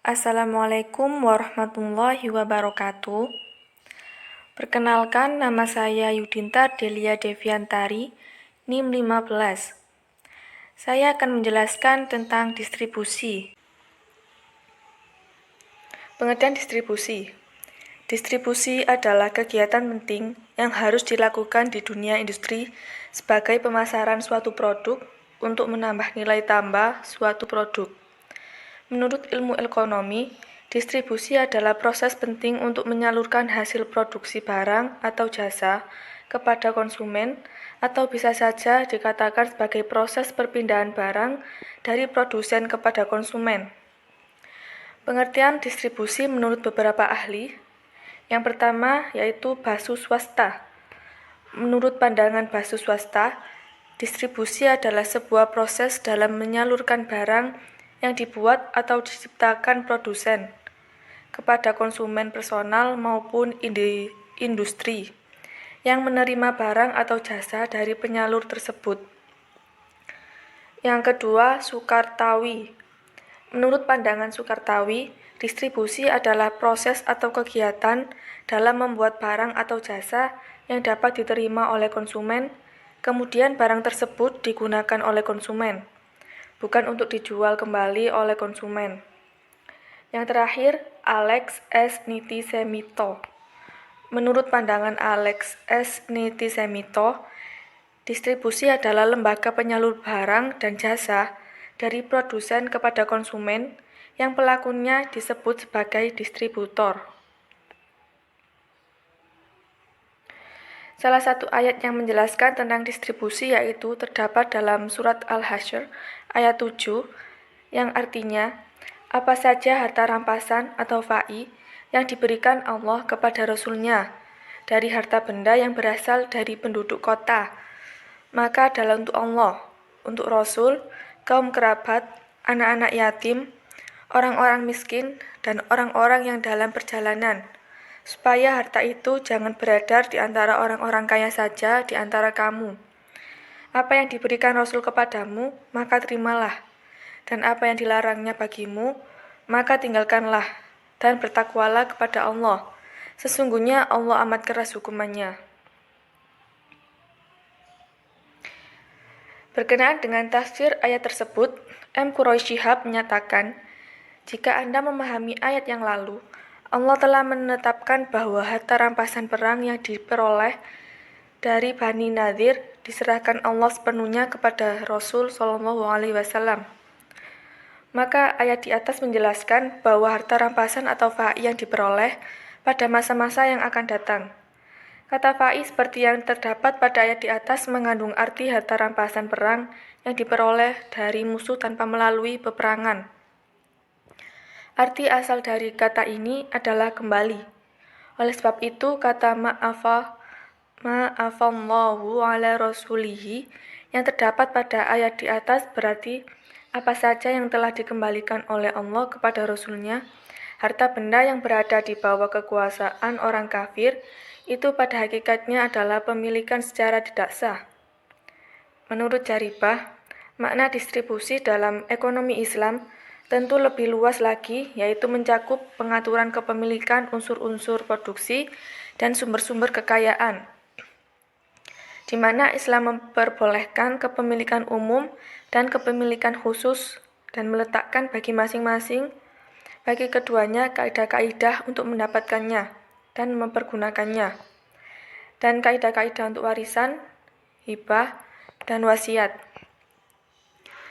Assalamualaikum warahmatullahi wabarakatuh. Perkenalkan, nama saya Yudinta Delia Deviantari, NIM 15. Saya akan menjelaskan tentang distribusi. Pengertian distribusi. Distribusi adalah kegiatan penting yang harus dilakukan di dunia industri sebagai pemasaran suatu produk untuk menambah nilai tambah suatu produk. Menurut ilmu ekonomi, distribusi adalah proses penting untuk menyalurkan hasil produksi barang atau jasa kepada konsumen, atau bisa saja dikatakan sebagai proses perpindahan barang dari produsen kepada konsumen. Pengertian distribusi menurut beberapa ahli. Yang pertama yaitu basu swasta. Menurut pandangan basu swasta, distribusi adalah sebuah proses dalam menyalurkan barang yang dibuat atau diciptakan produsen kepada konsumen personal maupun industri yang menerima barang atau jasa dari penyalur tersebut. Yang kedua, Sukartawi. Menurut pandangan Sukartawi, distribusi adalah proses atau kegiatan dalam membuat barang atau jasa yang dapat diterima oleh konsumen, kemudian barang tersebut digunakan oleh konsumen, bukan untuk dijual kembali oleh konsumen. Yang terakhir, Alex S. Nitisemito. Menurut pandangan Alex S. Nitisemito, distribusi adalah lembaga penyalur barang dan jasa dari produsen kepada konsumen yang pelakunya disebut sebagai distributor. Salah satu ayat yang menjelaskan tentang distribusi yaitu terdapat dalam surat Al-Hasyr ayat 7 yang artinya, apa saja harta rampasan atau fa'i yang diberikan Allah kepada Rasul-Nya dari harta benda yang berasal dari penduduk kota, maka adalah untuk Allah, untuk Rasul, kaum kerabat, anak-anak yatim, orang-orang miskin, dan orang-orang yang dalam perjalanan, supaya harta itu jangan beredar di antara orang-orang kaya saja di antara kamu. Apa yang diberikan Rasul kepadamu, maka terimalah, dan apa yang dilarangnya bagimu, maka tinggalkanlah, dan bertakwalah kepada Allah. Sesungguhnya Allah amat keras hukumannya. Berkenaan dengan tafsir ayat tersebut, M. Quraish Shihab menyatakan, jika Anda memahami ayat yang lalu, Allah telah menetapkan bahwa harta rampasan perang yang diperoleh dari Bani Nadir diserahkan Allah sepenuhnya kepada Rasul SAW. Maka ayat di atas menjelaskan bahwa harta rampasan atau fa'i yang diperoleh pada masa-masa yang akan datang. Kata fa'i seperti yang terdapat pada ayat di atas mengandung arti harta rampasan perang yang diperoleh dari musuh tanpa melalui peperangan. Arti asal dari kata ini adalah kembali. Oleh sebab itu, kata ma'afallahu ala rasulihi yang terdapat pada ayat di atas berarti apa saja yang telah dikembalikan oleh Allah kepada Rasul-Nya, harta benda yang berada di bawah kekuasaan orang kafir, itu pada hakikatnya adalah pemilikan secara tidak sah. Menurut Jaribah, makna distribusi dalam ekonomi Islam tentu lebih luas lagi, yaitu mencakup pengaturan kepemilikan unsur-unsur produksi dan sumber-sumber kekayaan, di mana Islam memperbolehkan kepemilikan umum dan kepemilikan khusus dan meletakkan bagi masing-masing bagi keduanya kaidah-kaidah untuk mendapatkannya dan mempergunakannya, dan kaidah-kaidah untuk warisan, hibah, dan wasiat.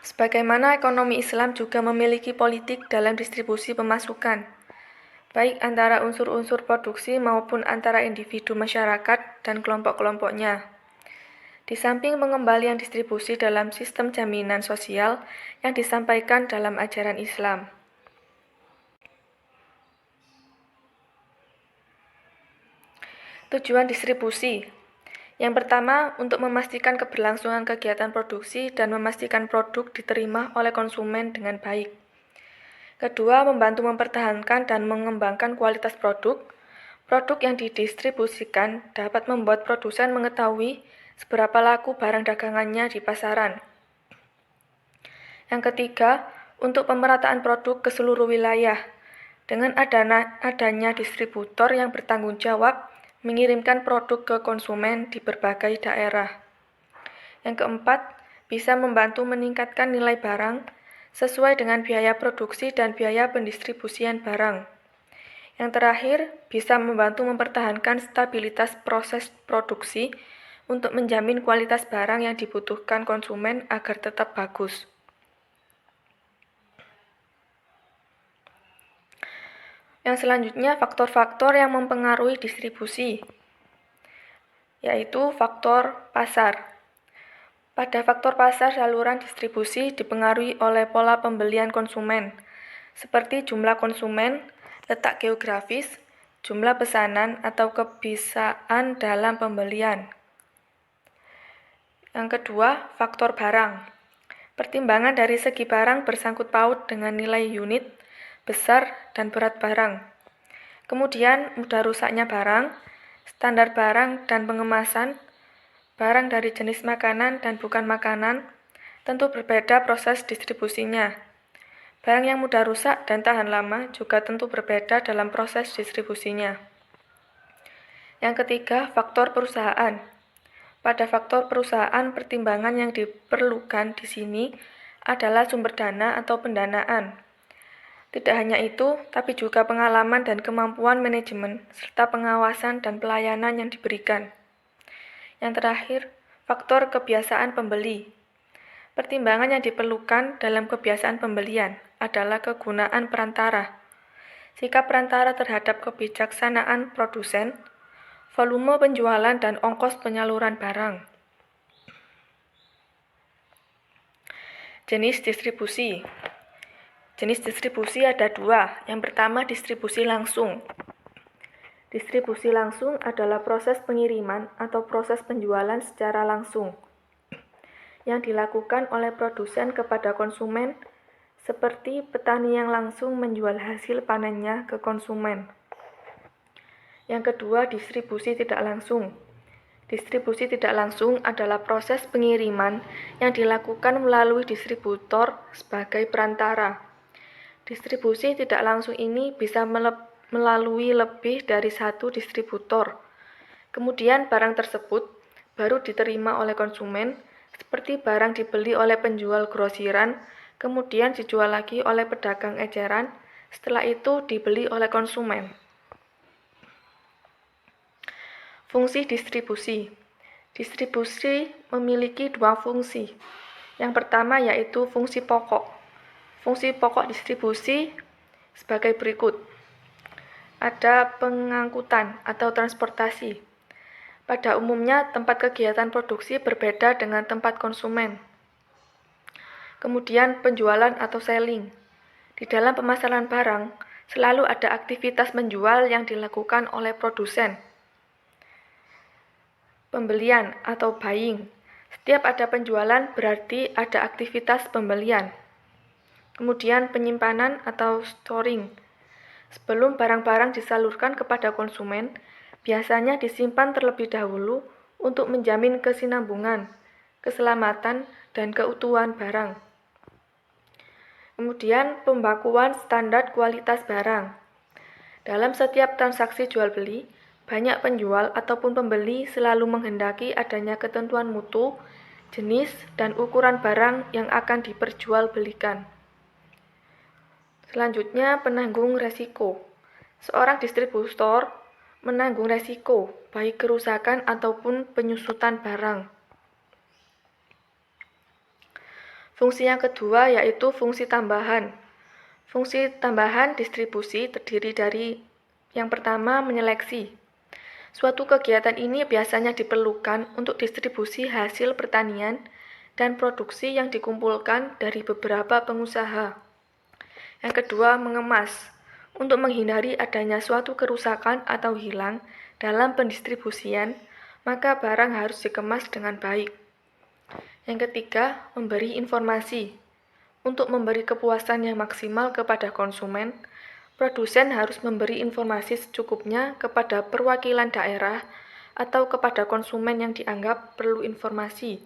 Sebagaimana ekonomi Islam juga memiliki politik dalam distribusi pemasukan, baik antara unsur-unsur produksi maupun antara individu masyarakat dan kelompok-kelompoknya. Di samping pengembalian distribusi dalam sistem jaminan sosial yang disampaikan dalam ajaran Islam. Tujuan distribusi. Yang pertama, untuk memastikan keberlangsungan kegiatan produksi dan memastikan produk diterima oleh konsumen dengan baik. Kedua, membantu mempertahankan dan mengembangkan kualitas produk. Produk yang didistribusikan dapat membuat produsen mengetahui seberapa laku barang dagangannya di pasaran. Yang ketiga, untuk pemerataan produk ke seluruh wilayah, Dengan adanya distributor yang bertanggung jawab mengirimkan produk ke konsumen di berbagai daerah. Yang keempat, bisa membantu meningkatkan nilai barang sesuai dengan biaya produksi dan biaya pendistribusian barang. Yang terakhir, bisa membantu mempertahankan stabilitas proses produksi untuk menjamin kualitas barang yang dibutuhkan konsumen agar tetap bagus. Yang selanjutnya, faktor-faktor yang mempengaruhi distribusi, yaitu faktor pasar. Pada faktor pasar, saluran distribusi dipengaruhi oleh pola pembelian konsumen, seperti jumlah konsumen, letak geografis, jumlah pesanan, atau kebiasaan dalam pembelian. Yang kedua, faktor barang. Pertimbangan dari segi barang bersangkut paut dengan nilai unit, besar, dan berat barang. Kemudian, mudah rusaknya barang, standar barang dan pengemasan, barang dari jenis makanan dan bukan makanan, tentu berbeda proses distribusinya. Barang yang mudah rusak dan tahan lama juga tentu berbeda dalam proses distribusinya. Yang ketiga, faktor perusahaan. Pada faktor perusahaan, pertimbangan yang diperlukan di sini adalah sumber dana atau pendanaan. Tidak hanya itu, tapi juga pengalaman dan kemampuan manajemen, serta pengawasan dan pelayanan yang diberikan. Yang terakhir, faktor kebiasaan pembeli. Pertimbangan yang diperlukan dalam kebiasaan pembelian adalah kegunaan perantara, sikap perantara terhadap kebijaksanaan produsen, volume penjualan, dan ongkos penyaluran barang. Jenis distribusi. Jenis distribusi ada dua. Yang pertama, distribusi langsung. Distribusi langsung adalah proses pengiriman atau proses penjualan secara langsung yang dilakukan oleh produsen kepada konsumen, seperti petani yang langsung menjual hasil panennya ke konsumen. Yang kedua, distribusi tidak langsung. Distribusi tidak langsung adalah proses pengiriman yang dilakukan melalui distributor sebagai perantara. Distribusi tidak langsung ini bisa melalui lebih dari satu distributor. Kemudian barang tersebut baru diterima oleh konsumen, seperti barang dibeli oleh penjual grosiran, kemudian dijual lagi oleh pedagang eceran, setelah itu dibeli oleh konsumen. Fungsi distribusi. Distribusi memiliki dua fungsi. Yang pertama yaitu fungsi pokok. Fungsi pokok distribusi sebagai berikut. Ada pengangkutan atau transportasi. Pada umumnya, tempat kegiatan produksi berbeda dengan tempat konsumen. Kemudian penjualan atau selling. Di dalam pemasaran barang, selalu ada aktivitas menjual yang dilakukan oleh produsen. Pembelian atau buying. Setiap ada penjualan berarti ada aktivitas pembelian. Kemudian penyimpanan atau storing. Sebelum barang-barang disalurkan kepada konsumen, biasanya disimpan terlebih dahulu untuk menjamin kesinambungan, keselamatan, dan keutuhan barang. Kemudian pembakuan standar kualitas barang. Dalam setiap transaksi jual-beli, banyak penjual ataupun pembeli selalu menghendaki adanya ketentuan mutu, jenis, dan ukuran barang yang akan diperjualbelikan. Selanjutnya, penanggung resiko. Seorang distributor menanggung resiko, baik kerusakan ataupun penyusutan barang. Fungsi yang kedua yaitu fungsi tambahan. Fungsi tambahan distribusi terdiri dari yang pertama, menyeleksi. Suatu kegiatan ini biasanya diperlukan untuk distribusi hasil pertanian dan produksi yang dikumpulkan dari beberapa pengusaha. Yang kedua, mengemas. Untuk menghindari adanya suatu kerusakan atau hilang dalam pendistribusian, maka barang harus dikemas dengan baik. Yang ketiga, memberi informasi. Untuk memberi kepuasan yang maksimal kepada konsumen, produsen harus memberi informasi secukupnya kepada perwakilan daerah atau kepada konsumen yang dianggap perlu informasi.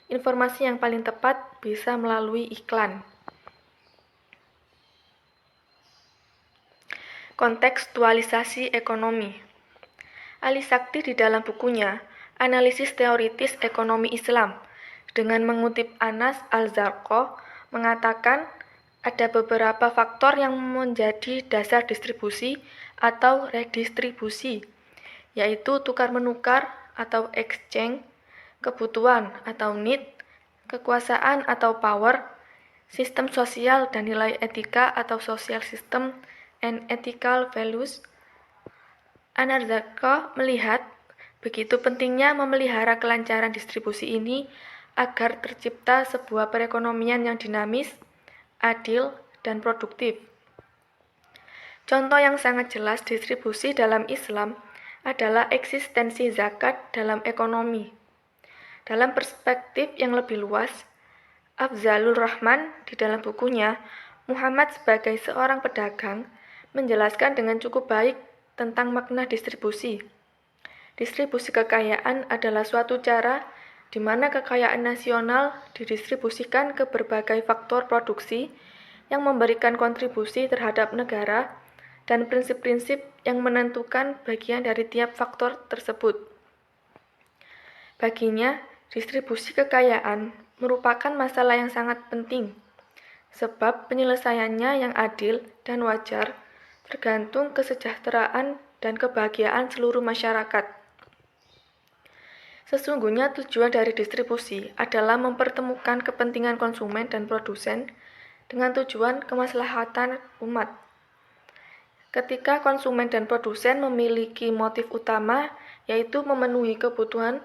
Informasi yang paling tepat bisa melalui iklan. Kontekstualisasi ekonomi. Ali Sakti di dalam bukunya Analisis Teoritis Ekonomi Islam dengan mengutip Anas Al-Zarqah mengatakan ada beberapa faktor yang menjadi dasar distribusi atau redistribusi, yaitu tukar-menukar atau exchange, kebutuhan atau need, kekuasaan atau power, sistem sosial dan nilai etika atau social system and ethical values. Al-Zarqah melihat begitu pentingnya memelihara kelancaran distribusi ini agar tercipta sebuah perekonomian yang dinamis, adil, dan produktif. Contoh yang sangat jelas distribusi dalam Islam adalah eksistensi zakat dalam ekonomi. Dalam perspektif yang lebih luas, Afzalur Rahman di dalam bukunya Muhammad sebagai seorang pedagang menjelaskan dengan cukup baik tentang makna distribusi. Distribusi kekayaan adalah suatu cara di mana kekayaan nasional didistribusikan ke berbagai faktor produksi yang memberikan kontribusi terhadap negara dan prinsip-prinsip yang menentukan bagian dari tiap faktor tersebut. Baginya, distribusi kekayaan merupakan masalah yang sangat penting, sebab penyelesaiannya yang adil dan wajar tergantung kesejahteraan dan kebahagiaan seluruh masyarakat. Sesungguhnya tujuan dari distribusi adalah mempertemukan kepentingan konsumen dan produsen dengan tujuan kemaslahatan umat. Ketika konsumen dan produsen memiliki motif utama, yaitu memenuhi kebutuhan,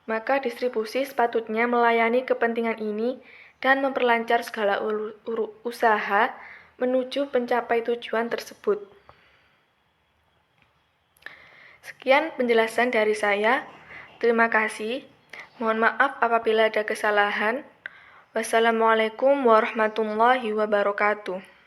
maka distribusi sepatutnya melayani kepentingan ini dan memperlancar segala usaha menuju mencapai tujuan tersebut. Sekian penjelasan dari saya. Terima kasih. Mohon maaf apabila ada kesalahan. Wassalamualaikum warahmatullahi wabarakatuh.